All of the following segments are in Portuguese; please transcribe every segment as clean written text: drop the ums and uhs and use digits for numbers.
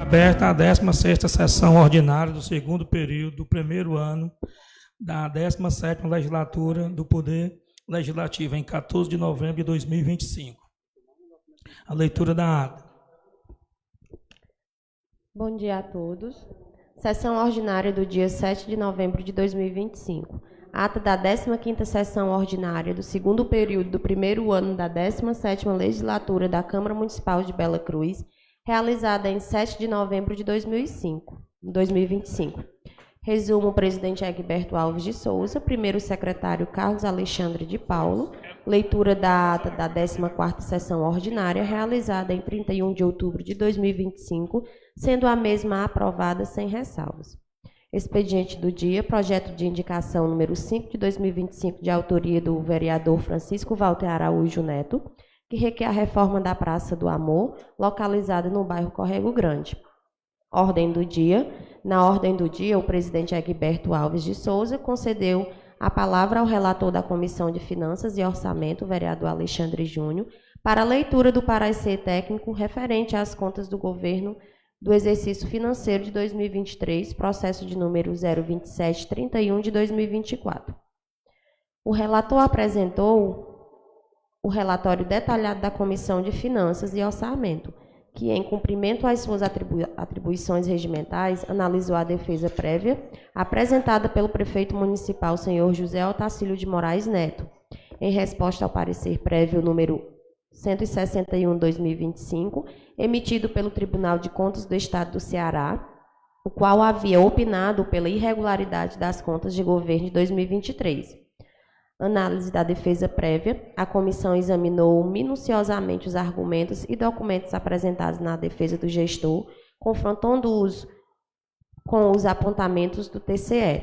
Aberta a 16ª sessão ordinária do segundo período do primeiro ano da 17ª legislatura do Poder Legislativo, em 14 de novembro de 2025. A leitura da ata. Bom dia a todos. Sessão ordinária do dia 7 de novembro de 2025. Ata da 15ª sessão ordinária do segundo período do primeiro ano da 17ª legislatura da Câmara Municipal de Bela Cruz, realizada em 7 de novembro de 2025. Resumo: o presidente Egberto Alves de Souza, primeiro secretário Carlos Alexandre de Paulo, leitura da ata da 14ª sessão ordinária, realizada em 31 de outubro de 2025, sendo a mesma aprovada sem ressalvas. Expediente do dia: projeto de indicação número 5 de 2025, de autoria do vereador Francisco Walter Araújo Neto, que requer a reforma da Praça do Amor, localizada no bairro Corrego Grande. Ordem do dia. Na ordem do dia, o presidente Egberto Alves de Souza concedeu a palavra ao relator da Comissão de Finanças e Orçamento, o vereador Alexandre Júnior, para a leitura do parecer técnico referente às contas do governo do exercício financeiro de 2023, processo de número 02731 de 2024. O relator apresentou o relatório detalhado da Comissão de Finanças e Orçamento, que, em cumprimento às suas atribuições regimentais, analisou a defesa prévia apresentada pelo prefeito municipal, senhor José Otacílio de Moraes Neto, em resposta ao parecer prévio número 161/2025, emitido pelo Tribunal de Contas do Estado do Ceará, o qual havia opinado pela irregularidade das contas de governo de 2023. Análise da defesa prévia. A comissão examinou minuciosamente os argumentos e documentos apresentados na defesa do gestor, confrontando-os com os apontamentos do TCE.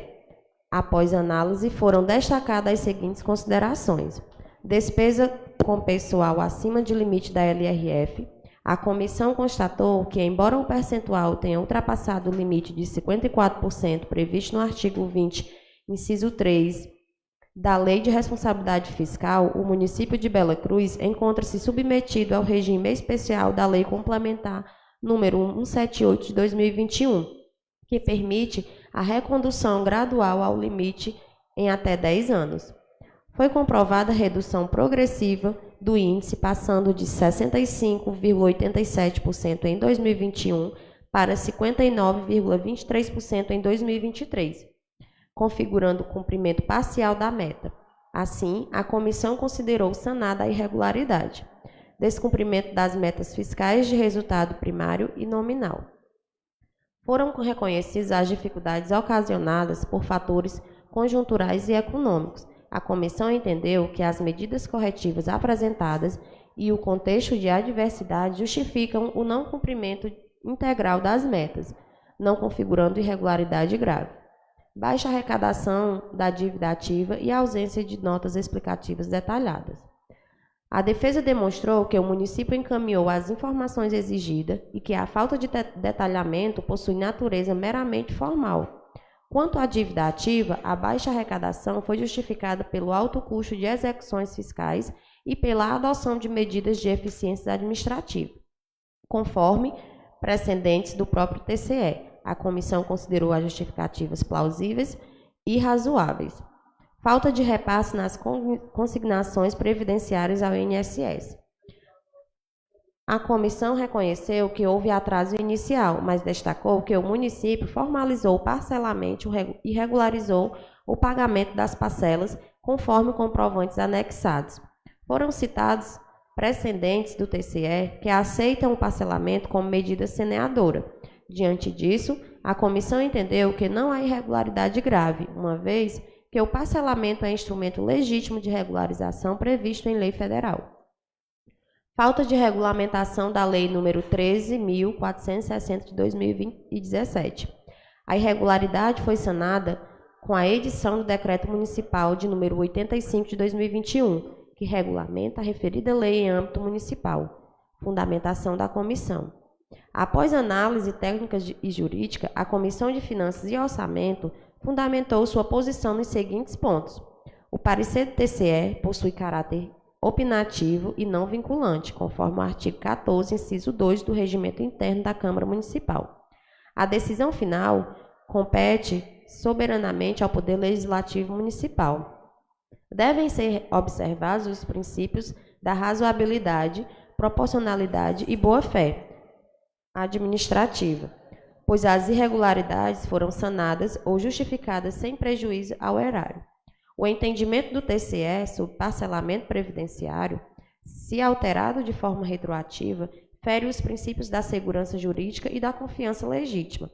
Após análise, foram destacadas as seguintes considerações: despesa com pessoal acima de limite da LRF. A comissão constatou que, embora o percentual tenha ultrapassado o limite de 54% previsto no artigo 20, inciso 3, da Lei de Responsabilidade Fiscal, o município de Bela Cruz encontra-se submetido ao regime especial da Lei Complementar número 178 de 2021, que permite a recondução gradual ao limite em até 10 anos. Foi comprovada a redução progressiva do índice, passando de 65,87% em 2021 para 59,23% em 2023. Configurando o cumprimento parcial da meta. Assim, a comissão considerou sanada a irregularidade. Descumprimento das metas fiscais de resultado primário e nominal. Foram reconhecidas as dificuldades ocasionadas por fatores conjunturais e econômicos. A comissão entendeu que as medidas corretivas apresentadas e o contexto de adversidade justificam o não cumprimento integral das metas, não configurando irregularidade grave. Baixa arrecadação da dívida ativa e ausência de notas explicativas detalhadas. A defesa demonstrou que o município encaminhou as informações exigidas e que a falta de detalhamento possui natureza meramente formal. Quanto à dívida ativa, a baixa arrecadação foi justificada pelo alto custo de execuções fiscais e pela adoção de medidas de eficiência administrativa, conforme precedentes do próprio TCE. A comissão considerou as justificativas plausíveis e razoáveis. Falta de repasse nas consignações previdenciárias ao INSS. A comissão reconheceu que houve atraso inicial, mas destacou que o município formalizou parcialmente e regularizou o pagamento das parcelas conforme comprovantes anexados. Foram citados precedentes do TCE que aceitam o parcelamento como medida saneadora. Diante disso, a comissão entendeu que não há irregularidade grave, uma vez que o parcelamento é instrumento legítimo de regularização previsto em lei federal. Falta de regulamentação da Lei nº 13.460 de 2017. A irregularidade foi sanada com a edição do Decreto Municipal de número 85 de 2021, que regulamenta a referida lei em âmbito municipal. Fundamentação da comissão. Após análise técnica e jurídica, a Comissão de Finanças e Orçamento fundamentou sua posição nos seguintes pontos. O parecer do TCE possui caráter opinativo e não vinculante, conforme o artigo 14, inciso 2 do Regimento Interno da Câmara Municipal. A decisão final compete soberanamente ao Poder Legislativo Municipal. Devem ser observados os princípios da razoabilidade, proporcionalidade e boa-fé administrativa, pois as irregularidades foram sanadas ou justificadas sem prejuízo ao erário. O entendimento do TCE sobre parcelamento previdenciário, se alterado de forma retroativa, fere os princípios da segurança jurídica e da confiança legítima.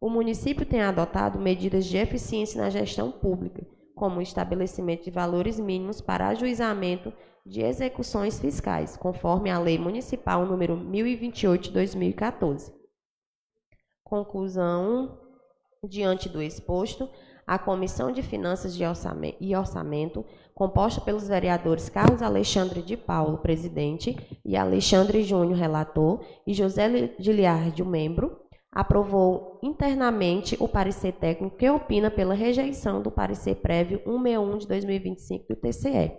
O município tem adotado medidas de eficiência na gestão pública, como o estabelecimento de valores mínimos para ajuizamento de execuções fiscais, conforme a Lei Municipal número 1028 de 2014. Conclusão: diante do exposto, a Comissão de Finanças e Orçamento, composta pelos vereadores Carlos Alexandre de Paulo, presidente, e Alexandre Júnior, relator, e José Giliardi, membro, aprovou internamente o parecer técnico que opina pela rejeição do parecer prévio 161 de 2025 do TCE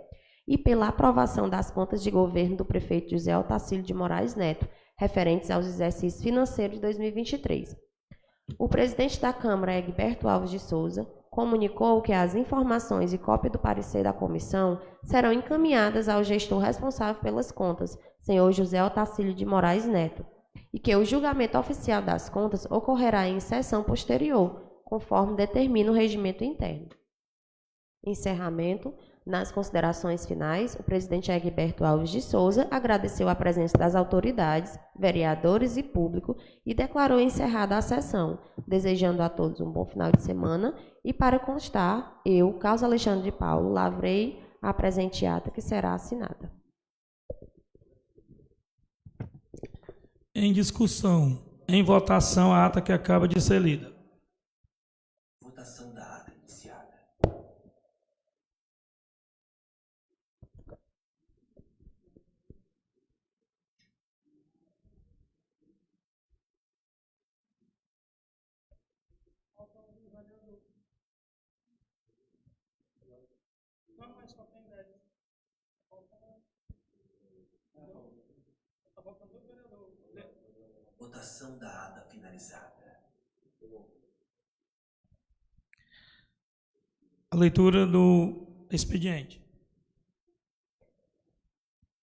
e pela aprovação das contas de governo do prefeito José Otacílio de Moraes Neto, referentes aos exercícios financeiros de 2023. O presidente da Câmara, Egberto Alves de Souza, comunicou que as informações e cópia do parecer da comissão serão encaminhadas ao gestor responsável pelas contas, senhor José Otacílio de Moraes Neto, e que o julgamento oficial das contas ocorrerá em sessão posterior, conforme determina o regimento interno. Encerramento. Nas considerações finais, o presidente Egberto Alves de Souza agradeceu a presença das autoridades, vereadores e público e declarou encerrada a sessão, desejando a todos um bom final de semana e, para constar, eu, Carlos Alexandre de Paulo, lavrei a presente ata que será assinada. Em discussão, em votação, a ata que acaba de ser lida. Votação da ata iniciada. Votação da ata finalizada. A leitura do expediente.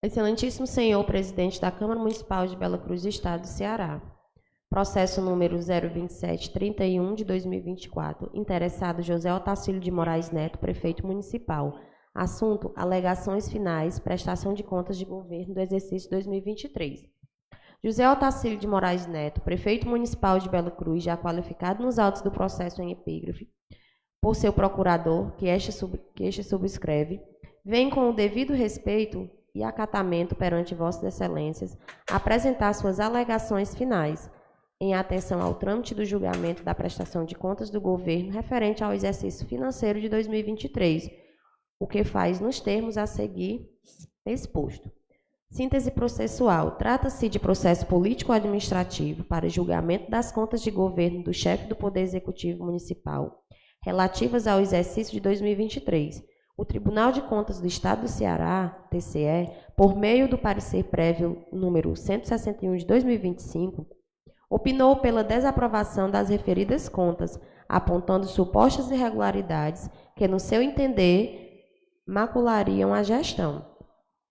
Excelentíssimo senhor presidente da Câmara Municipal de Bela Cruz do Estado do Ceará. Processo número 02731 de 2024. Interessado José Otacílio de Moraes Neto, prefeito municipal. Assunto: alegações finais, prestação de contas de governo do exercício 2023. José Otacílio de Moraes Neto, prefeito municipal de Bela Cruz, já qualificado nos autos do processo em epígrafe, por seu procurador, que este subscreve, vem com o devido respeito e acatamento perante vossas excelências apresentar suas alegações finais, em atenção ao trâmite do julgamento da prestação de contas do governo referente ao exercício financeiro de 2023, o que faz nos termos a seguir exposto. Síntese processual. Trata-se de processo político-administrativo para julgamento das contas de governo do chefe do Poder Executivo Municipal, relativas ao exercício de 2023. O Tribunal de Contas do Estado do Ceará, TCE, por meio do parecer prévio número 161 de 2025, opinou pela desaprovação das referidas contas, apontando supostas irregularidades que, no seu entender, maculariam a gestão.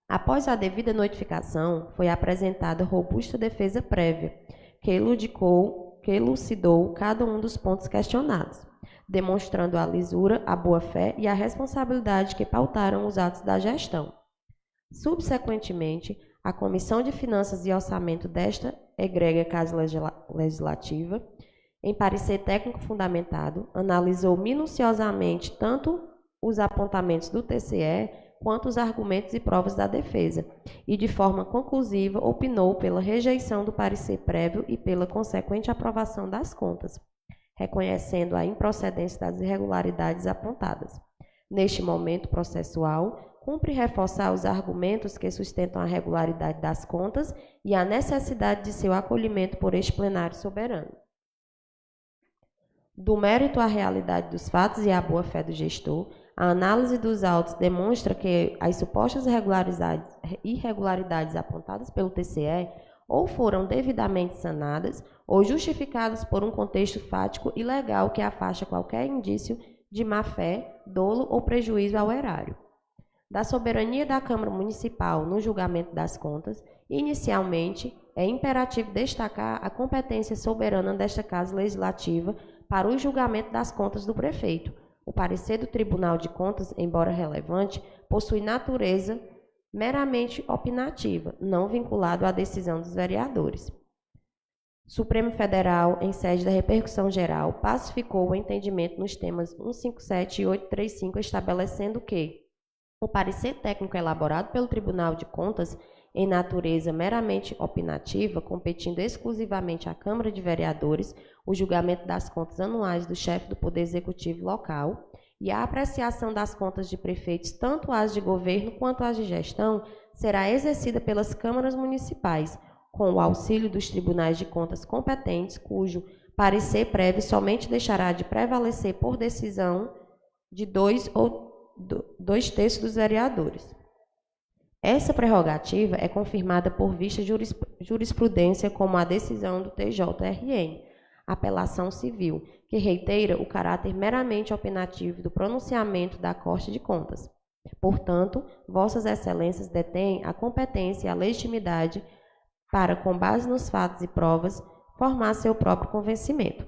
Após a devida notificação, foi apresentada robusta defesa prévia, que elucidou cada um dos pontos questionados, demonstrando a lisura, a boa-fé e a responsabilidade que pautaram os atos da gestão. Subsequentemente, a Comissão de Finanças e Orçamento desta egrégea Casa Legislativa, em parecer técnico fundamentado, analisou minuciosamente tanto os apontamentos do TCE quanto os argumentos e provas da defesa, e de forma conclusiva opinou pela rejeição do parecer prévio e pela consequente aprovação das contas, reconhecendo a improcedência das irregularidades apontadas. Neste momento processual, cumpre reforçar os argumentos que sustentam a regularidade das contas e a necessidade de seu acolhimento por este plenário soberano. Do mérito à realidade dos fatos e à boa-fé do gestor, a análise dos autos demonstra que as supostas irregularidades apontadas pelo TCE ou foram devidamente sanadas ou justificadas por um contexto fático e legal que afasta qualquer indício de má-fé, dolo ou prejuízo ao erário. Da soberania da Câmara Municipal no julgamento das contas, inicialmente, é imperativo destacar a competência soberana desta Casa Legislativa para o julgamento das contas do prefeito. O parecer do Tribunal de Contas, embora relevante, possui natureza meramente opinativa, não vinculado à decisão dos vereadores. Supremo Federal, em sede da repercussão geral, pacificou o entendimento nos temas 157 e 835, estabelecendo que o parecer técnico elaborado pelo Tribunal de Contas, em natureza meramente opinativa, competindo exclusivamente à Câmara de Vereadores, o julgamento das contas anuais do chefe do Poder Executivo local e a apreciação das contas de prefeitos, tanto as de governo quanto as de gestão, será exercida pelas câmaras municipais, com o auxílio dos tribunais de contas competentes, cujo parecer prévio somente deixará de prevalecer por decisão de 2/3 dos vereadores. Essa prerrogativa é confirmada por vista jurisprudência como a decisão do TJRN, apelação civil, que reitera o caráter meramente opinativo do pronunciamento da Corte de Contas. Portanto, Vossas Excelências detêm a competência e a legitimidade para, com base nos fatos e provas, formar seu próprio convencimento.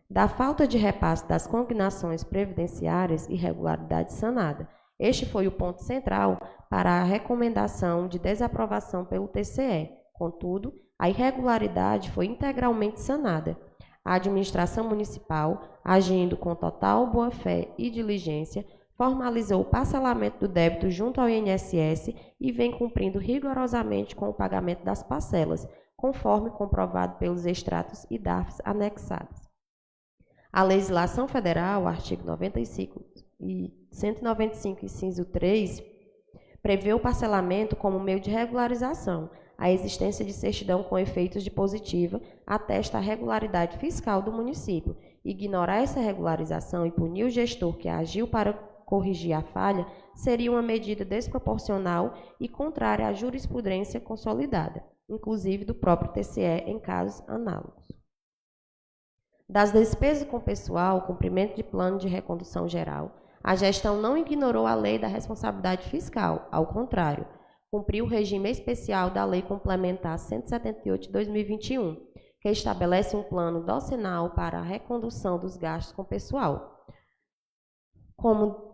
Da falta de repasse das consignações previdenciárias, irregularidade sanada. Este foi o ponto central para a recomendação de desaprovação pelo TCE. Contudo, a irregularidade foi integralmente sanada. A administração municipal, agindo com total boa-fé e diligência, formalizou o parcelamento do débito junto ao INSS e vem cumprindo rigorosamente com o pagamento das parcelas, conforme comprovado pelos extratos e DARFs anexados. A legislação federal, artigo 95 e 195, inciso 3, prevê o parcelamento como meio de regularização. A existência de certidão com efeitos de positiva atesta a regularidade fiscal do município. Ignorar essa regularização e punir o gestor que agiu para corrigir a falha seria uma medida desproporcional e contrária à jurisprudência consolidada, inclusive do próprio TCE em casos análogos. Das despesas com pessoal, cumprimento de plano de recondução geral, a gestão não ignorou a lei da responsabilidade fiscal, ao contrário, cumpriu o regime especial da Lei Complementar 178 de 2021, que estabelece um plano docenal para a recondução dos gastos com pessoal, como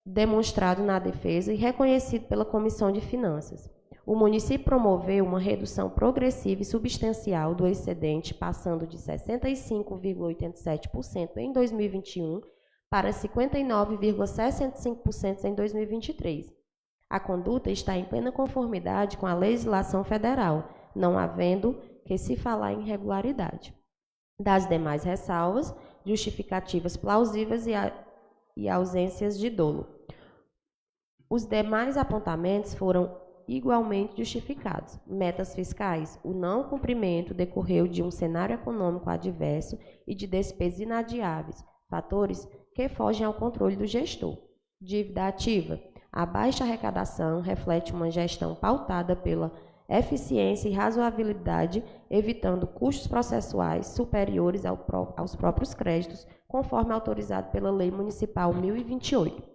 demonstrado na defesa e reconhecido pela Comissão de Finanças. O município promoveu uma redução progressiva e substancial do excedente, passando de 65,87% em 2021 para 59,65% em 2023. A conduta está em plena conformidade com a legislação federal, não havendo que se falar em irregularidade. Das demais ressalvas, justificativas plausíveis e ausências de dolo. Os demais apontamentos foram igualmente justificados. Metas fiscais. O não cumprimento decorreu de um cenário econômico adverso e de despesas inadiáveis, fatores que fogem ao controle do gestor. Dívida ativa. A baixa arrecadação reflete uma gestão pautada pela eficiência e razoabilidade, evitando custos processuais superiores aos próprios créditos, conforme autorizado pela Lei Municipal 1028.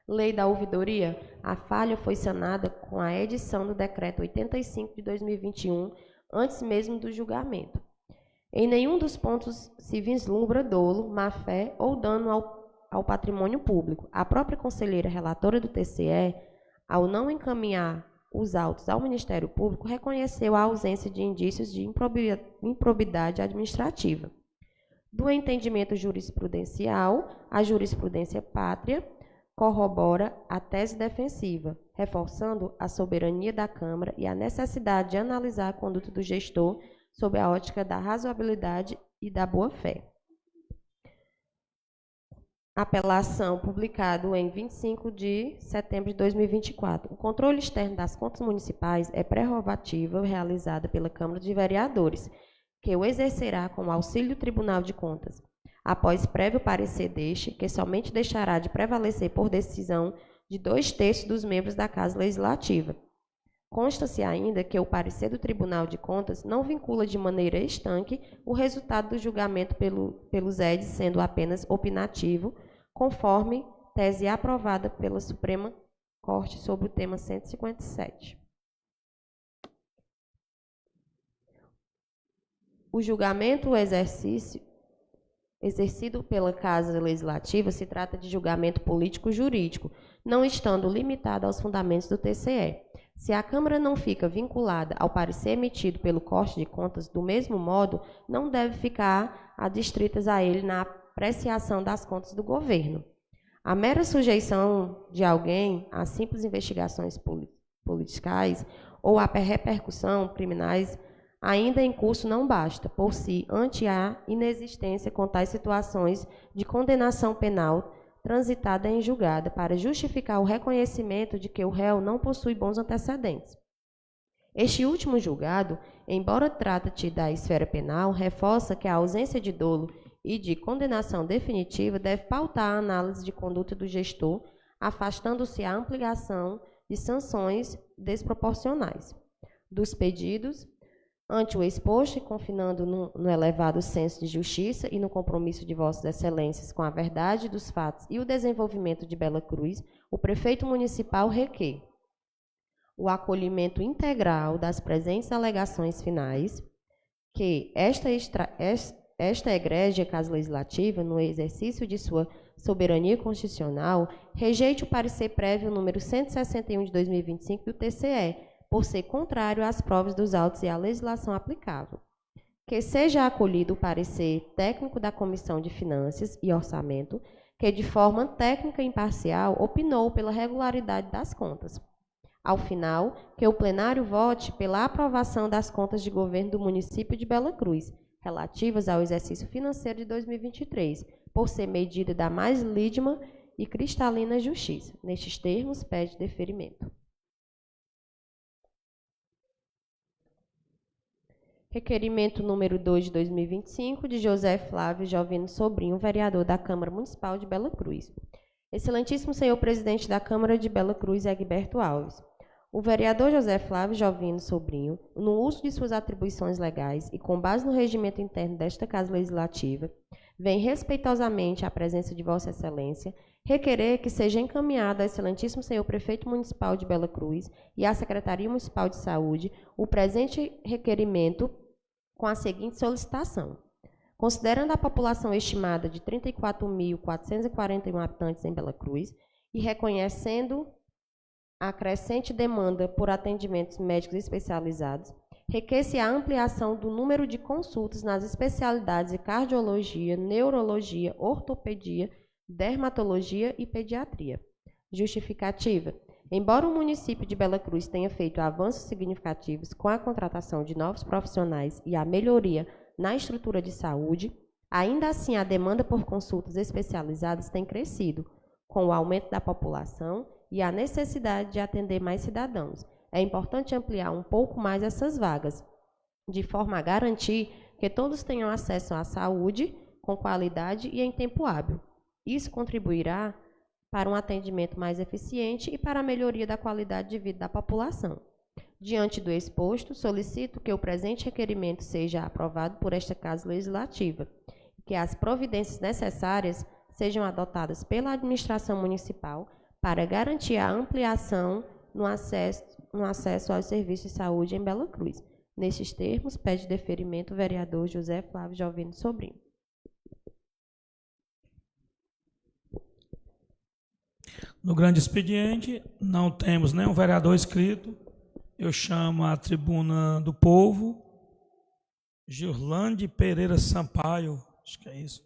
Lei da Ouvidoria. A falha foi sanada com a edição do Decreto 85 de 2021, antes mesmo do julgamento. Em nenhum dos pontos se vislumbra dolo, má-fé ou dano ao patrimônio público. A própria conselheira relatora do TCE, ao não encaminhar os autos ao Ministério Público, reconheceu a ausência de indícios de improbidade administrativa. Do entendimento jurisprudencial, a jurisprudência pátria corrobora a tese defensiva, reforçando a soberania da Câmara e a necessidade de analisar a conduta do gestor sob a ótica da razoabilidade e da boa-fé. Apelação, publicado em 25 de setembro de 2024. O controle externo das contas municipais é prerrogativa realizada pela Câmara de Vereadores, que o exercerá com o auxílio do Tribunal de Contas, após prévio parecer deste, que somente deixará de prevalecer por decisão de 2/3 dos membros da Casa Legislativa. Consta-se ainda que o parecer do Tribunal de Contas não vincula de maneira estanque o resultado do julgamento pelos EDs, sendo apenas opinativo, conforme tese aprovada pela Suprema Corte sobre o tema 157. O julgamento exercido pela Casa Legislativa se trata de julgamento político-jurídico, não estando limitado aos fundamentos do TCE. Se a Câmara não fica vinculada ao parecer emitido pelo Corte de Contas, do mesmo modo, não deve ficar adstritas a ele na apreciação das contas do governo. A mera sujeição de alguém a simples investigações politicais ou a repercussão criminais ainda em curso não basta, por si, ante a inexistência com tais situações de condenação penal transitada em julgada, para justificar o reconhecimento de que o réu não possui bons antecedentes. Este último julgado, embora trate da esfera penal, reforça que a ausência de dolo e de condenação definitiva deve pautar a análise de conduta do gestor, afastando-se a ampliação de sanções desproporcionais. Dos pedidos, ante o exposto e confinando no elevado senso de justiça e no compromisso de Vossas Excelências com a verdade dos fatos e o desenvolvimento de Bela Cruz, o prefeito municipal requer o acolhimento integral das presentes alegações finais, que esta egrégia Casa Legislativa, no exercício de sua soberania constitucional, rejeite o parecer prévio número 161 de 2025 do TCE, por ser contrário às provas dos autos e à legislação aplicável. Que seja acolhido o parecer técnico da Comissão de Finanças e Orçamento, que de forma técnica e imparcial opinou pela regularidade das contas. Ao final, que o plenário vote pela aprovação das contas de governo do município de Bela Cruz, relativas ao exercício financeiro de 2023, por ser medida da mais lídima e cristalina justiça. Nestes termos, pede deferimento. Requerimento número 2 de 2025, de José Flávio Jovino Sobrinho, vereador da Câmara Municipal de Bela Cruz. Excelentíssimo senhor presidente da Câmara de Bela Cruz, Egberto Alves. O vereador José Flávio Jovino Sobrinho, no uso de suas atribuições legais e com base no regimento interno desta Casa Legislativa, vem respeitosamente à presença de Vossa Excelência requerer que seja encaminhado ao excelentíssimo senhor prefeito municipal de Bela Cruz e à Secretaria Municipal de Saúde o presente requerimento com a seguinte solicitação. Considerando a população estimada de 34.441 habitantes em Bela Cruz e reconhecendo a crescente demanda por atendimentos médicos especializados, requer-se a ampliação do número de consultas nas especialidades de cardiologia, neurologia, ortopedia, dermatologia e pediatria. Justificativa. Embora o município de Bela Cruz tenha feito avanços significativos com a contratação de novos profissionais e a melhoria na estrutura de saúde, ainda assim a demanda por consultas especializadas tem crescido, com o aumento da população e a necessidade de atender mais cidadãos. É importante ampliar um pouco mais essas vagas, de forma a garantir que todos tenham acesso à saúde com qualidade e em tempo hábil. Isso contribuirá para um atendimento mais eficiente e para a melhoria da qualidade de vida da população. Diante do exposto, solicito que o presente requerimento seja aprovado por esta Casa Legislativa e que as providências necessárias sejam adotadas pela administração municipal para garantir a ampliação no acesso aos serviços de saúde em Bela Cruz. Nestes termos, pede deferimento o vereador José Flávio Jovino Sobrinho. No grande expediente, não temos nenhum vereador inscrito. Eu chamo a tribuna do povo, Girlande Pereira Sampaio, acho que é isso.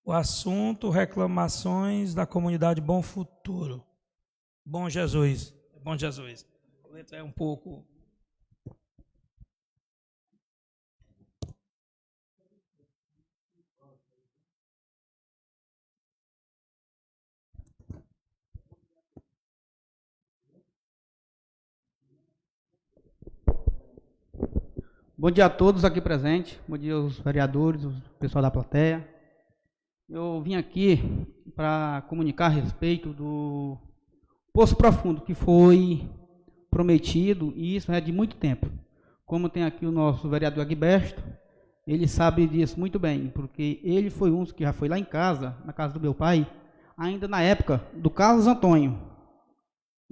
O assunto, reclamações da comunidade Bom Futuro. Bom Jesus. Bom Jesus. A letra é um pouco... Bom dia a todos aqui presentes, bom dia aos vereadores, o pessoal da plateia. Eu vim aqui para comunicar a respeito do Poço Profundo, que foi comprometido, e isso é de muito tempo. Como tem aqui o nosso vereador Agberto, ele sabe disso muito bem, porque ele foi um que já foi lá em casa, na casa do meu pai, ainda na época do Carlos Antônio.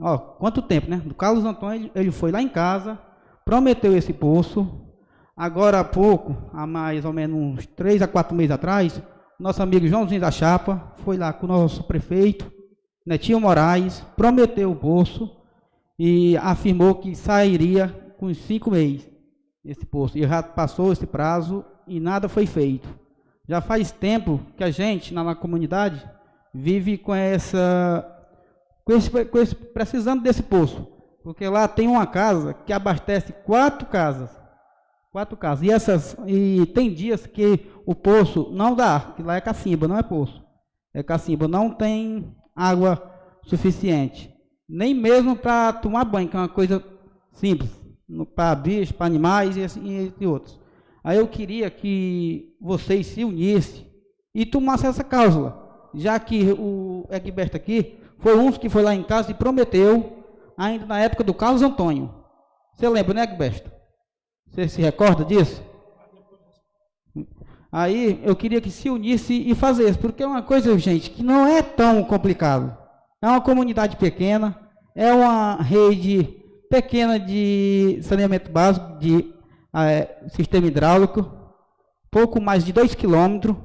Ó, quanto tempo, né? Do Carlos Antônio, ele foi lá em casa, prometeu esse poço. Agora há pouco, há mais ou menos uns 3 a 4 meses atrás, nosso amigo Joãozinho da Chapa foi lá com o nosso prefeito, Netinho Moraes, prometeu o poço e afirmou que sairia com 5 meses esse poço. E já passou esse prazo e nada foi feito. Já faz tempo que a gente, na comunidade, vive com precisando desse poço. Porque lá tem uma casa que abastece 4 casas. 4 casas. E tem dias que o poço não dá, que lá é cacimba, não é poço. É cacimba, não tem água suficiente. Nem mesmo para tomar banho, que é uma coisa simples. Para bichos, para animais e outros. Aí eu queria que vocês se unissem e tomassem essa cláusula. Já que o Egberto aqui foi um que foi lá em casa e prometeu, ainda na época do Carlos Antônio. Você lembra, né, Egberto? Você se recorda disso? Aí eu queria que se unisse e fizesse, porque é uma coisa, gente, que não é tão complicado. É uma comunidade pequena, é uma rede pequena de saneamento básico, de sistema hidráulico, pouco mais de 2 quilômetros,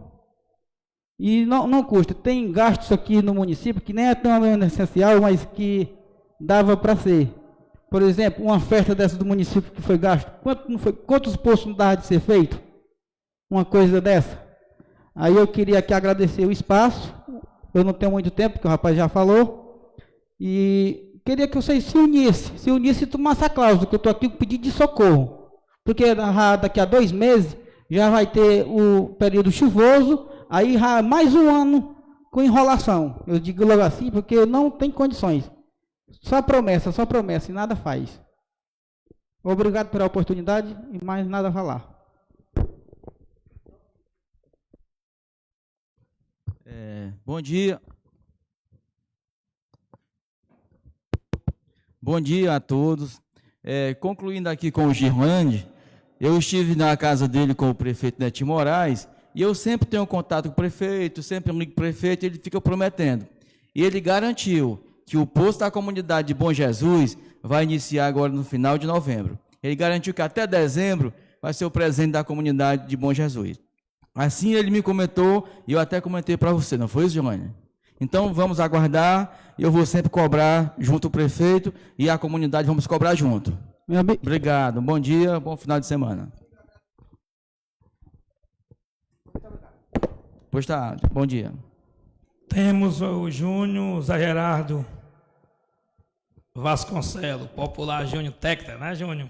e não custa. Tem gastos aqui no município que nem é tão essencial, mas que dava para ser. Por exemplo, uma festa dessa do município que foi gasto, quantos poços não dava de ser feito? Uma coisa dessa. Aí eu queria aqui agradecer o espaço, eu não tenho muito tempo, porque o rapaz já falou, e queria que vocês se unissem e tomassem a cláusula, que eu estou aqui com pedido de socorro, porque daqui a 2 meses já vai ter o período chuvoso, aí mais um ano com enrolação. Eu digo logo assim, porque não tem condições. Só promessa e nada faz. Obrigado pela oportunidade e mais nada a falar. Bom dia. Bom dia a todos. Concluindo aqui com o Girlande, eu estive na casa dele com o prefeito Netinho Moraes, e eu sempre tenho contato com o prefeito, sempre ligo com o prefeito, ele fica prometendo. E ele garantiu que o posto da comunidade de Bom Jesus vai iniciar agora no final de novembro. Ele garantiu que até dezembro vai ser o presente da comunidade de Bom Jesus. Assim ele me comentou, e eu até comentei para você, não foi isso, Giovanni? Então vamos aguardar, eu vou sempre cobrar junto ao prefeito e a comunidade vamos cobrar junto. Obrigado, bom dia, bom final de semana. Pois tá, bom dia. Temos o Júnior Zé Gerardo Vasconcelos, popular Júnior Tecta, né, Júnior?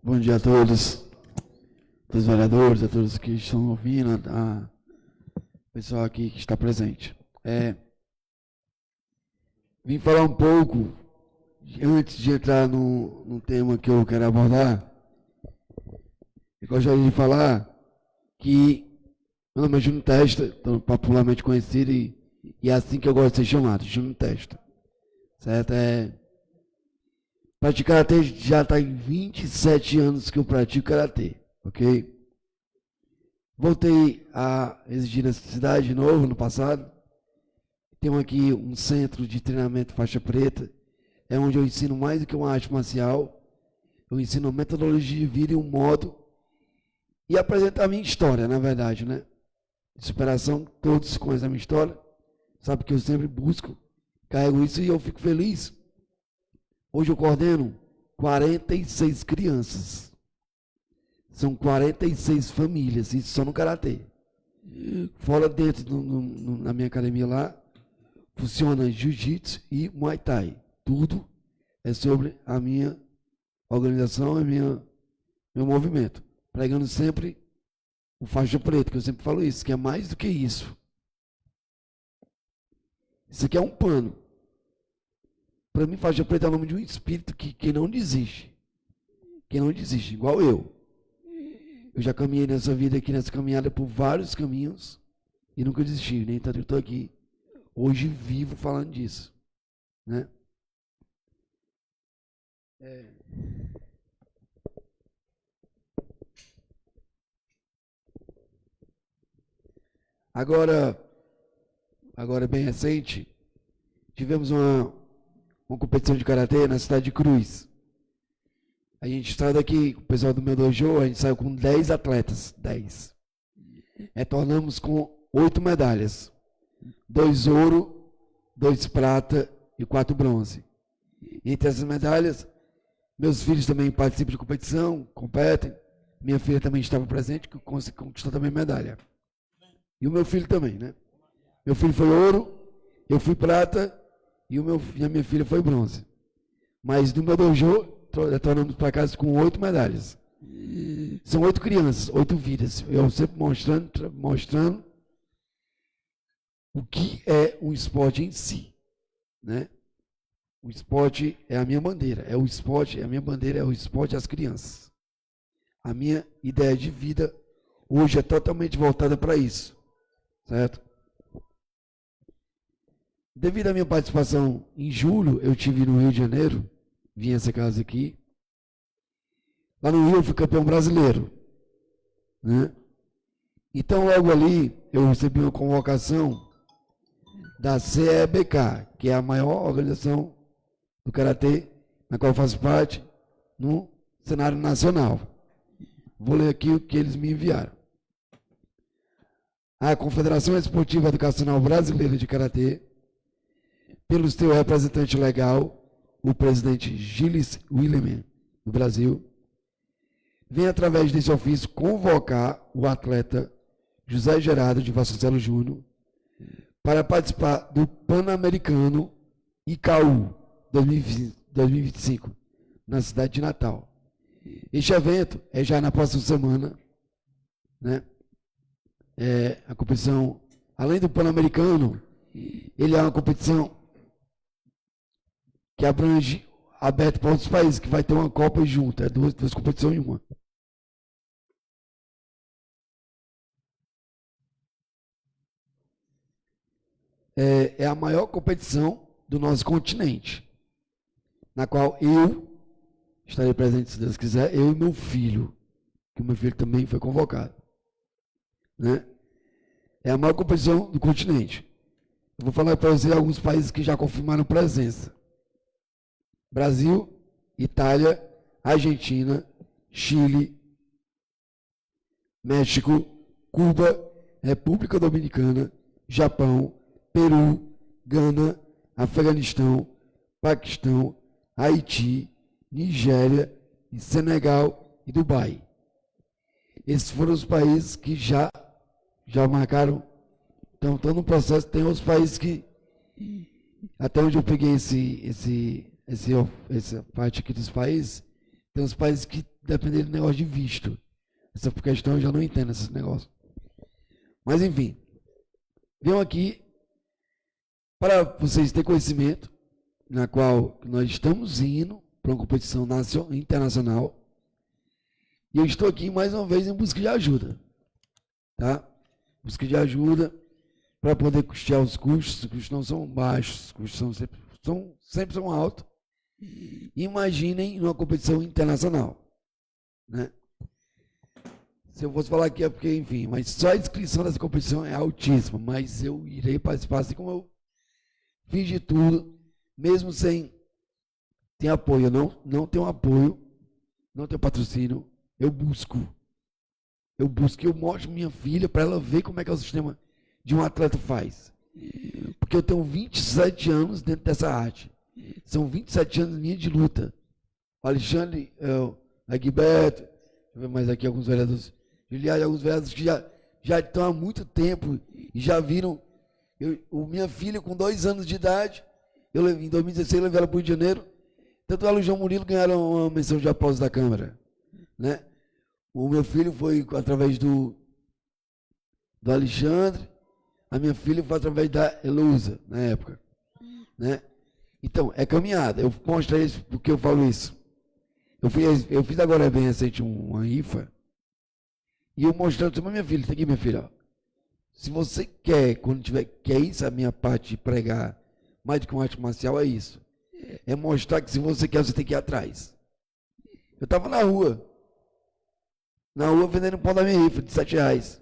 Bom dia a todos os vereadores, a todos que estão ouvindo, a pessoal aqui que está presente. Vim falar um pouco, antes de entrar no tema que eu quero abordar, eu gostaria de falar que meu nome é Júnior Testa, popularmente conhecido, e é assim que eu gosto de ser chamado, Júnior Testa. Certo? Praticar karatê já está em 27 anos que eu pratico karatê, ok? Voltei a residir nessa cidade de novo, no passado. Tenho aqui um centro de treinamento faixa preta, é onde eu ensino mais do que uma arte marcial. Eu ensino metodologia de vida e um modo, e apresentar a minha história, na verdade, né? De superação, todos conhecem a minha história, sabe que eu sempre busco, carrego isso e eu fico feliz. Hoje eu coordeno 46 crianças. São 46 famílias, isso só no karatê. Fora dentro, na minha academia lá, funciona jiu-jitsu e muay thai. Tudo é sobre a minha organização e meu movimento. Pregando sempre o faixa preta, que eu sempre falo isso, que é mais do que isso. Isso aqui é um pano. Para mim, faixa preta é o nome de um espírito que não desiste. Que não desiste, igual eu. Eu já caminhei nessa vida aqui, nessa caminhada, por vários caminhos e nunca desisti. Nem tanto eu estou aqui hoje vivo falando disso. Né? Agora bem recente, tivemos uma competição de karatê na cidade de Cruz. A gente saiu daqui, o pessoal do meu dojo, a gente saiu com 10 atletas, 10. Retornamos com 8 medalhas, 2 ouro, 2 prata e 4 bronze. Entre essas medalhas, meus filhos também participam de competição, competem. Minha filha também estava presente, que conquistou também medalha. E o meu filho também, né? Meu filho foi ouro, eu fui prata e a minha filha foi bronze. Mas no meu dojo, retornamos para casa com 8 medalhas. São 8 crianças, 8 vidas. Eu sempre mostrando o que é o esporte em si, né? O esporte é a minha bandeira, a minha bandeira é o esporte às crianças. A minha ideia de vida hoje é totalmente voltada para isso, certo? Devido à minha participação em julho, eu estive no Rio de Janeiro, vim essa casa aqui. Lá no Rio eu fui campeão brasileiro, né? Então logo ali eu recebi uma convocação da CEBK, que é a maior organização do karatê, na qual eu faço parte, no cenário nacional. Vou ler aqui o que eles me enviaram. A Confederação Esportiva Educacional Brasileira de Karatê, pelo seu representante legal, o presidente Gilles William, do Brasil, vem através desse ofício convocar o atleta José Gerardo de Vasconcelos Júnior para participar do Pan-Americano ICAU 2025, na cidade de Natal. Este evento é já na próxima semana, né? A competição, além do Pan-Americano, ele é uma competição que abrange, aberto para outros países, que vai ter uma Copa junto, é duas competições em uma. É a maior competição do nosso continente, na qual eu estarei presente, se Deus quiser, eu e meu filho, que o meu filho também foi convocado. Né? É a maior competição do continente. Eu vou falar para você alguns países que já confirmaram presença. Brasil, Itália, Argentina, Chile, México, Cuba, República Dominicana, Japão, Peru, Gana, Afeganistão, Paquistão, Haiti, Nigéria, Senegal e Dubai. Esses foram os países que já marcaram. Então, estão no processo. Tem outros países que, até onde eu peguei essa parte aqui dos países, tem uns países que dependem do negócio de visto. Essa questão eu já não entendo esses negócios. Mas, enfim, venham aqui para vocês terem conhecimento, na qual nós estamos indo para uma competição internacional. E eu estou aqui mais uma vez em busca de ajuda, tá? Busca de ajuda para poder custear os custos não são baixos, os custos sempre são altos. Imaginem uma competição internacional, né? Se eu fosse falar aqui é porque, enfim, mas só a inscrição dessa competição é altíssima, mas eu irei participar assim como eu fiz de tudo, mesmo sem ter apoio. Eu não tenho apoio, não tenho patrocínio. Eu busco, eu mostro minha filha para ela ver como é que é o sistema de um atleta faz. Porque eu tenho 27 anos dentro dessa arte. São 27 anos minha de luta. O Alexandre, Agberto, deixa eu ver mais aqui alguns vereadores, Juliano, alguns vereadores que já estão há muito tempo e já viram. Minha filha com 2 anos de idade, em 2016 eu levei ela para o Rio de Janeiro. Tanto ela e o João Murilo ganharam uma menção de aplauso da Câmara, né? O meu filho foi através do Alexandre, a minha filha foi através da Elusa, na época. né? Então, é caminhada. Eu mostro isso porque eu falo isso. Eu fiz agora bem recente uma rifa, e eu mostrando para minha filha, tá aqui, minha filha, ó. Se você quer, quando tiver, quer isso, a minha parte de pregar, mais do que uma arte marcial, é isso. É mostrar que se você quer, você tem que ir atrás. Eu estava na rua vendendo pão da minha rifa, de R$7.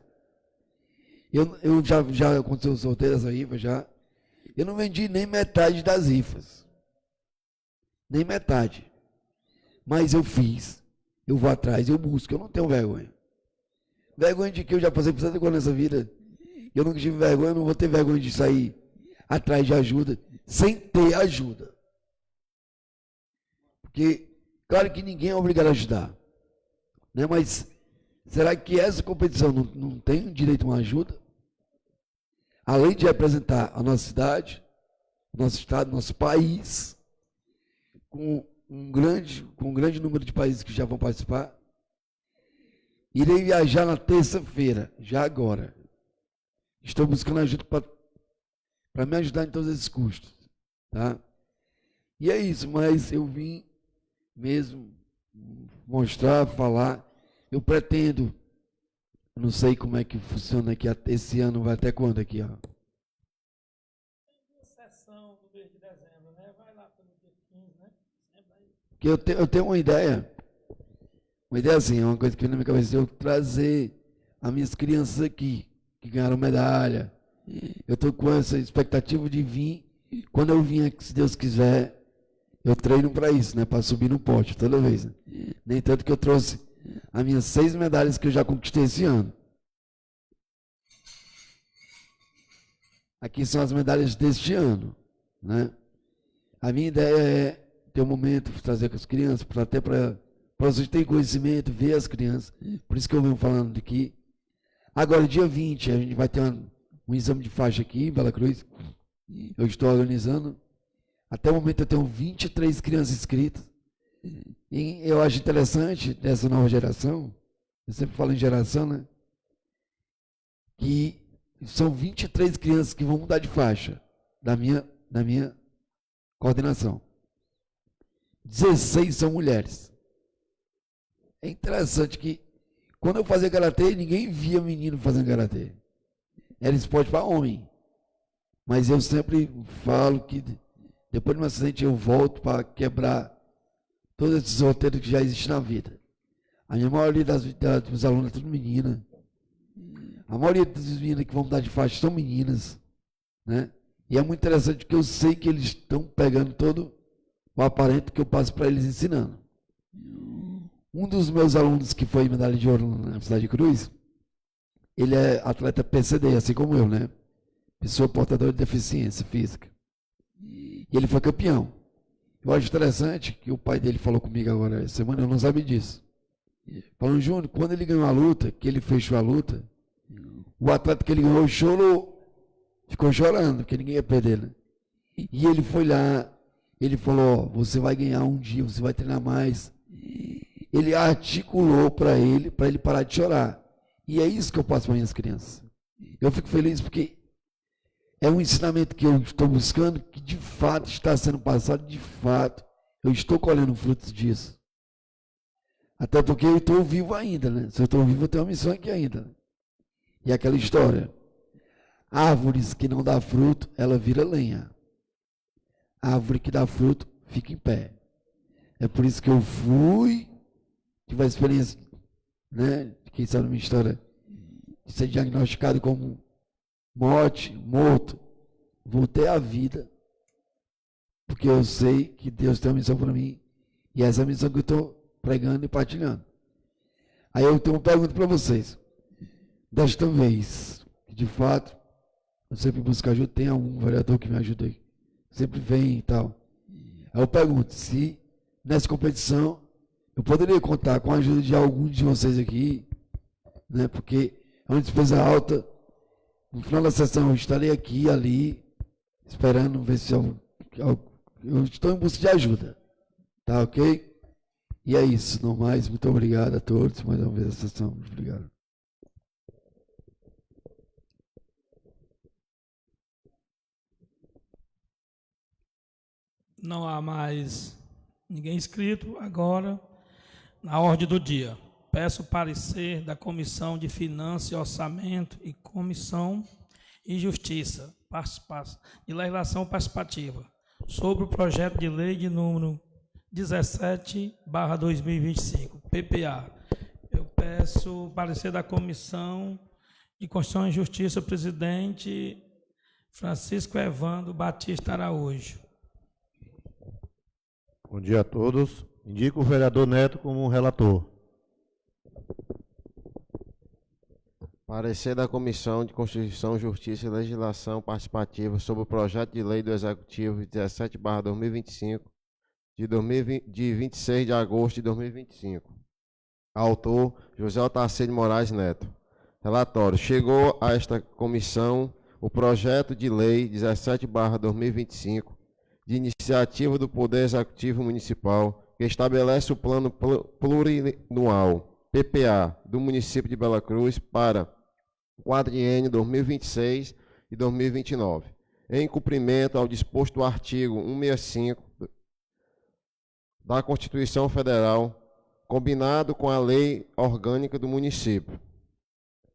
Eu já aconteceu o sorteio dessa rifa, já. Eu não vendi nem metade das rifas. Nem metade. Mas eu fiz. Eu vou atrás, eu busco, eu não tenho vergonha. Vergonha de que eu já passei por tanta coisa nessa vida. Eu nunca tive vergonha, eu não vou ter vergonha de sair atrás de ajuda, sem ter ajuda. Porque, claro que ninguém é obrigado a ajudar. Né? Mas, será que essa competição não tem direito a uma ajuda? Além de representar a nossa cidade, nosso estado, nosso país, com um grande número de países que já vão participar. Irei viajar na terça-feira, já agora. Estou buscando ajuda para me ajudar em todos esses custos. Tá? E é isso, mas eu vim mesmo mostrar, falar. Eu pretendo, não sei como é que funciona aqui, esse ano vai até quando aqui, ó? Sessão do mês de dezembro, né? Vai lá pelo dia 15, né? Porque eu tenho uma ideia assim, é uma coisa que vem na minha cabeça, eu trazer as minhas crianças aqui, que ganharam medalha. Eu estou com essa expectativa de vir, quando eu vim aqui, se Deus quiser, eu treino para isso, né? Para subir no pódio toda vez. Né? Nem tanto que eu trouxe as minhas 6 medalhas que eu já conquistei esse ano. Aqui são as medalhas deste ano, né? A minha ideia é ter um momento, trazer com as crianças, até para vocês terem conhecimento, ver as crianças. Por isso que eu venho falando aqui. Agora, dia 20, a gente vai ter um exame de faixa aqui em Bela Cruz. Eu estou organizando. Até o momento eu tenho 23 crianças inscritas. E eu acho interessante dessa nova geração, eu sempre falo em geração, né? Que são 23 crianças que vão mudar de faixa da minha coordenação. 16 são mulheres. É interessante que quando eu fazia karatê, ninguém via menino fazendo karatê. Era esporte para homem. Mas eu sempre falo que depois de um acidente eu volto para quebrar todos esses roteiros que já existem na vida. A minha maioria dos alunos é tudo menina. A maioria das meninas que vão mudar de faixa são meninas. Né? E é muito interessante que eu sei que eles estão pegando todo o aparelho que eu passo para eles ensinando. Um dos meus alunos que foi medalha de ouro na Cidade de Cruz, ele é atleta PCD, assim como eu, né? Pessoa portadora de deficiência física. E ele foi campeão. Eu acho interessante que o pai dele falou comigo agora essa semana, eu não sabia disso. Falando, Júnior, quando ele ganhou a luta, que ele fechou a luta, o atleta que ele ganhou chorou, ficou chorando, porque ninguém ia perder, né? E ele foi lá, ele falou, ó, você vai ganhar um dia, você vai treinar mais. Ele articulou para ele parar de chorar. E é isso que eu passo para minhas crianças. Eu fico feliz porque é um ensinamento que eu estou buscando, que de fato está sendo passado, de fato, eu estou colhendo frutos disso. Até porque eu estou vivo ainda, né? Se eu estou vivo, eu tenho uma missão aqui ainda. Né? E aquela história, árvores que não dá fruto, ela vira lenha. Árvore que dá fruto, fica em pé. É por isso que eu fui, tive a experiência, né? Quem sabe a minha história, de ser diagnosticado como morto, voltei à vida, porque eu sei que Deus tem uma missão para mim, e essa é a missão que eu estou pregando e partilhando. Aí eu tenho uma pergunta para vocês. Desta vez, de fato, eu sempre busco ajuda, tem algum vereador que me ajuda aí, sempre vem e tal. Aí eu pergunto, se nessa competição eu poderia contar com a ajuda de algum de vocês aqui, né? Porque é uma despesa alta. No final da sessão eu estarei aqui, ali, esperando ver se eu estou em busca de ajuda. Tá ok? E é isso, não mais. Muito obrigado a todos. Mais uma vez a sessão. Muito obrigado. Não há mais ninguém inscrito. Agora, na ordem do dia, peço o parecer da Comissão de Finanças e Orçamento e Comissão e Justiça, de legislação participativa, sobre o projeto de lei de número 17/2025, PPA. Eu peço o parecer da Comissão de Constituição e Justiça, presidente Francisco Evandro Batista Araújo. Bom dia a todos. Indico o vereador Neto como relator. Parecer da Comissão de Constituição, Justiça e Legislação Participativa sobre o projeto de lei do Executivo 17/2025, de 26 de agosto de 2025. Autor, José Otacílio de Moraes Neto. Relatório. Chegou a esta comissão o projeto de lei 17/2025, de iniciativa do Poder Executivo Municipal, que estabelece o Plano Plurianual, PPA, do município de Bela Cruz para o quadriênio 2026 e 2029, em cumprimento ao disposto do artigo 165 da Constituição Federal, combinado com a Lei Orgânica do Município.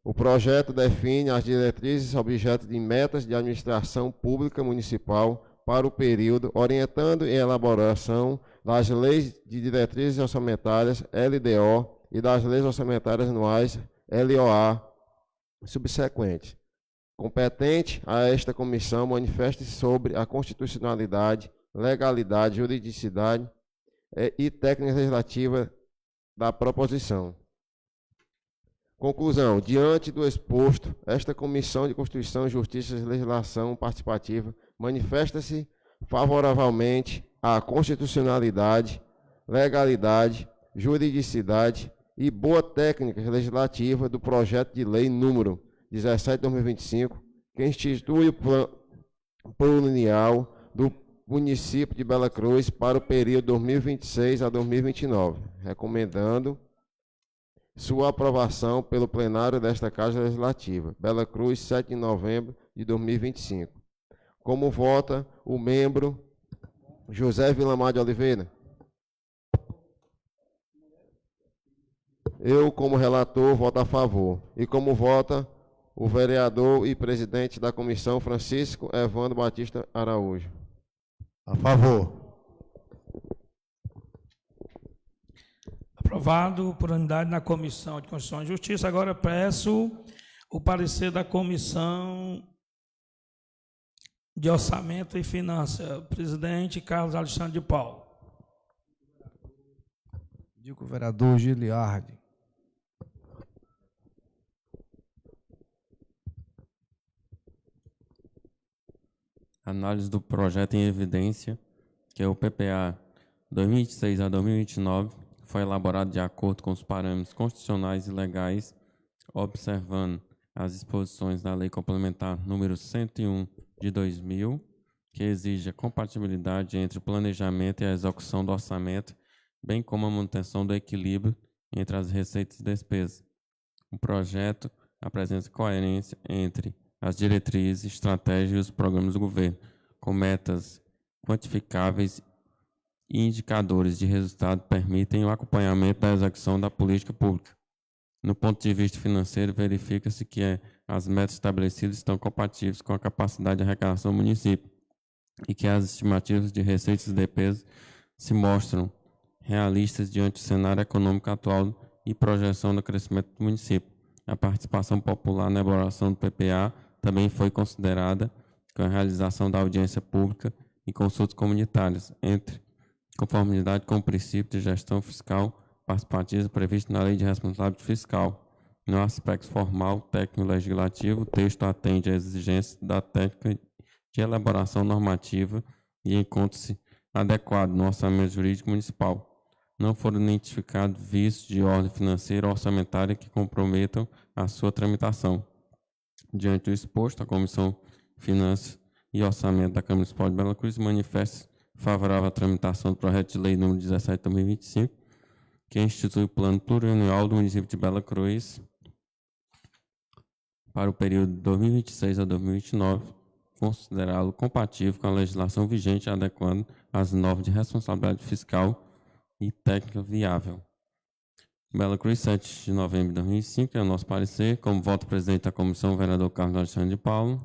O projeto define as diretrizes objeto de metas de administração pública municipal para o período, orientando a elaboração das leis de diretrizes orçamentárias, LDO, e das leis orçamentárias anuais, LOA, subsequentes. Competente a esta comissão, manifeste-se sobre a constitucionalidade, legalidade, juridicidade e técnica legislativa da proposição. Conclusão. Diante do exposto, esta Comissão de Constituição, Justiça e Legislação Participativa manifesta-se favoravelmente à constitucionalidade, legalidade, juridicidade e boa técnica legislativa do projeto de lei número 17/2025, que institui o Plano Plurianual do município de Bela Cruz para o período 2026 a 2029, recomendando sua aprovação pelo plenário desta Casa Legislativa. Bela Cruz, 7 de novembro de 2025. Como vota o membro José Vilamar de Oliveira? Eu, como relator, voto a favor. E como vota o vereador e presidente da comissão, Francisco Evandro Batista Araújo? A favor. Aprovado por unanimidade na Comissão de Constituição e Justiça. Agora peço o parecer da Comissão de Orçamento e Finanças. Presidente Carlos Alexandre de Paulo. Indico o vereador Giliardi. Análise do projeto em evidência, que é o PPA 2026 a 2029, foi elaborado de acordo com os parâmetros constitucionais e legais, observando as disposições da Lei Complementar número 101 de 2000, que exige a compatibilidade entre o planejamento e a execução do orçamento, bem como a manutenção do equilíbrio entre as receitas e despesas. O projeto apresenta coerência entre as diretrizes, estratégias e os programas do governo, com metas quantificáveis e indicadores de resultado permitem o acompanhamento da execução da política pública. No ponto de vista financeiro, verifica-se que as metas estabelecidas estão compatíveis com a capacidade de arrecadação do município e que as estimativas de receitas e despesas se mostram realistas diante do cenário econômico atual e projeção do crescimento do município. A participação popular na elaboração do PPA também foi considerada com a realização da audiência pública e consultas comunitárias, entre conformidade com o princípio de gestão fiscal participativa previsto na Lei de Responsabilidade Fiscal. No aspecto formal, técnico e legislativo, o texto atende às exigências da técnica de elaboração normativa e encontra-se adequado no orçamento jurídico municipal. Não foram identificados vícios de ordem financeira ou orçamentária que comprometam a sua tramitação. Diante do exposto, a Comissão de Finanças e Orçamento da Câmara Municipal de Bela Cruz manifesta favorável à tramitação do projeto de lei número 17/2025, que institui o Plano Plurianual do município de Bela Cruz para o período de 2026 a 2029, considerá-lo compatível com a legislação vigente, adequando as normas de responsabilidade fiscal e técnica viável. Bela Cruz, 7 de novembro de 2005, é o nosso parecer. Como voto presidente da comissão, o vereador Carlos Alexandre de Paulo.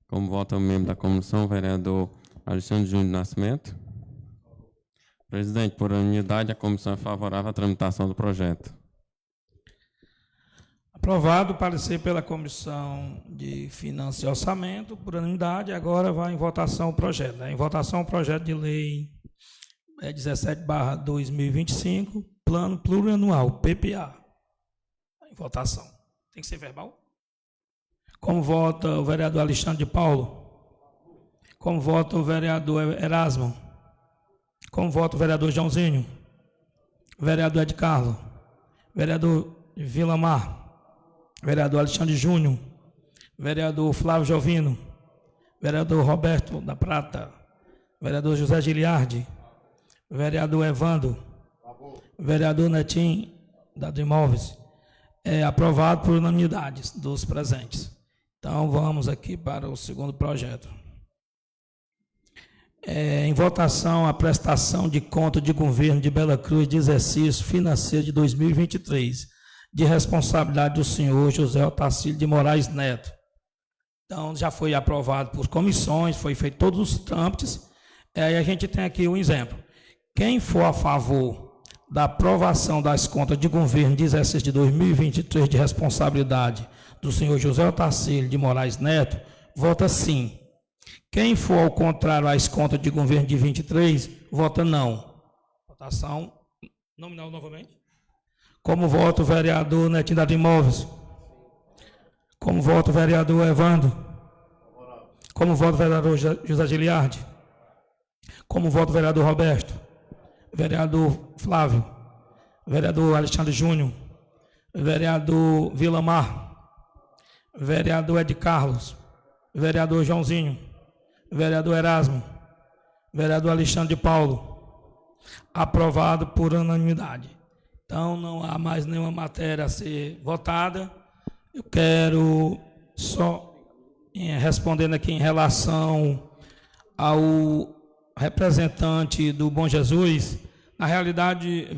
Como voto membro da comissão, o vereador Alexandre Júnior Nascimento. Presidente, por unanimidade, a comissão é favorável à tramitação do projeto. Aprovado o parecer pela Comissão de Finanças e Orçamento, por unanimidade. Agora vai em votação o projeto. Em votação o projeto de lei 17/2025, Plano Plurianual, PPA. Em votação. Tem que ser verbal? Como vota o vereador Alexandre de Paulo? Como vota o vereador Erasmo? Como vota o vereador Joãozinho? Vereador Ed Carlos? Vereador Vilamar? Vereador Alexandre Júnior? Vereador Flávio Jovino? Vereador Roberto da Prata? Vereador José Giliardi? Vereador Evandro? Vereador Netinho da Imóveis? É aprovado por unanimidade dos presentes. Então, vamos aqui para o segundo projeto. Em votação, a prestação de conta de governo de Bela Cruz de exercício financeiro de 2023, de responsabilidade do senhor José Otacílio de Moraes Neto. Então, já foi aprovado por comissões, foi feito todos os trâmites. Aí a gente tem aqui um exemplo. Quem for a favor da aprovação das contas de governo de exercício de 2023 de responsabilidade do senhor José Otacílio de Moraes Neto, vota sim. Quem for ao contrário às contas de governo de 23, vota não. Votação nominal novamente. Como vota o vereador Netinho da Imóveis? Como vota o vereador Evandro? Como vota o vereador José Giliardi? Como vota o vereador Roberto? Vereador Flávio? Vereador Alexandre Júnior? Vereador Vilamar? Vereador Ed Carlos? Vereador Joãozinho? Vereador Erasmo? Vereador Alexandre de Paulo? Aprovado por unanimidade. Então, não há mais nenhuma matéria a ser votada. Eu quero só, respondendo aqui em relação ao representante do Bom Jesus, na realidade,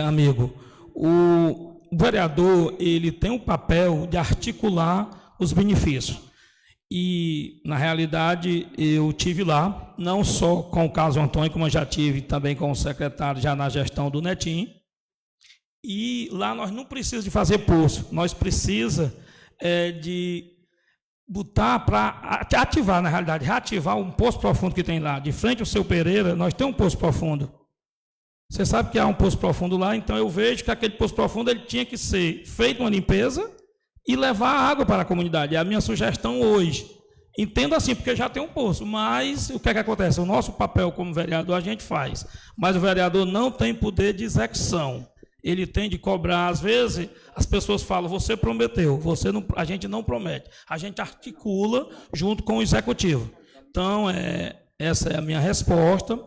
amigo, o vereador, ele tem um papel de articular os benefícios. E, na realidade, eu tive lá, não só com o caso Antônio, como eu já tive também com o secretário, já na gestão do Netinho. E lá nós não precisamos de fazer poço, nós precisamos de botar para ativar, na realidade, reativar um poço profundo que tem lá. De frente ao seu Pereira, nós temos um poço profundo. Você sabe que há um poço profundo lá, então eu vejo que aquele poço profundo ele tinha que ser feito uma limpeza e levar água para a comunidade. É a minha sugestão hoje. Entendo assim, porque já tem um poço, mas o que é que acontece? O nosso papel como vereador a gente faz, mas o vereador não tem poder de execução. Ele tem de cobrar, às vezes, as pessoas falam, você prometeu, a gente não promete, a gente articula junto com o executivo. Então, essa é a minha resposta.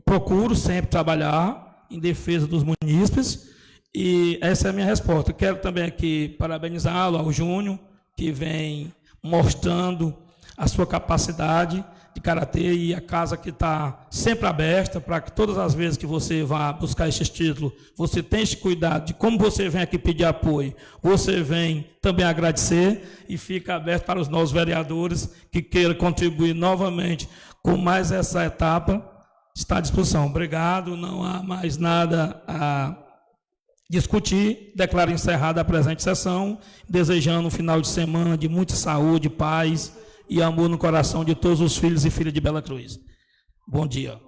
Procuro sempre trabalhar em defesa dos munícipes, e essa é a minha resposta. Quero também aqui parabenizá-lo, ao Júnior, que vem mostrando a sua capacidade de karatê, e a casa que está sempre aberta para que todas as vezes que você vá buscar esses títulos, você tenha esse cuidado de como você vem aqui pedir apoio, você vem também agradecer, e fica aberto para os novos vereadores que queiram contribuir novamente com mais essa etapa, está à disposição. Obrigado, não há mais nada a discutir, declaro encerrada a presente sessão, desejando um final de semana de muita saúde, paz e amor no coração de todos os filhos e filhas de Bela Cruz. Bom dia.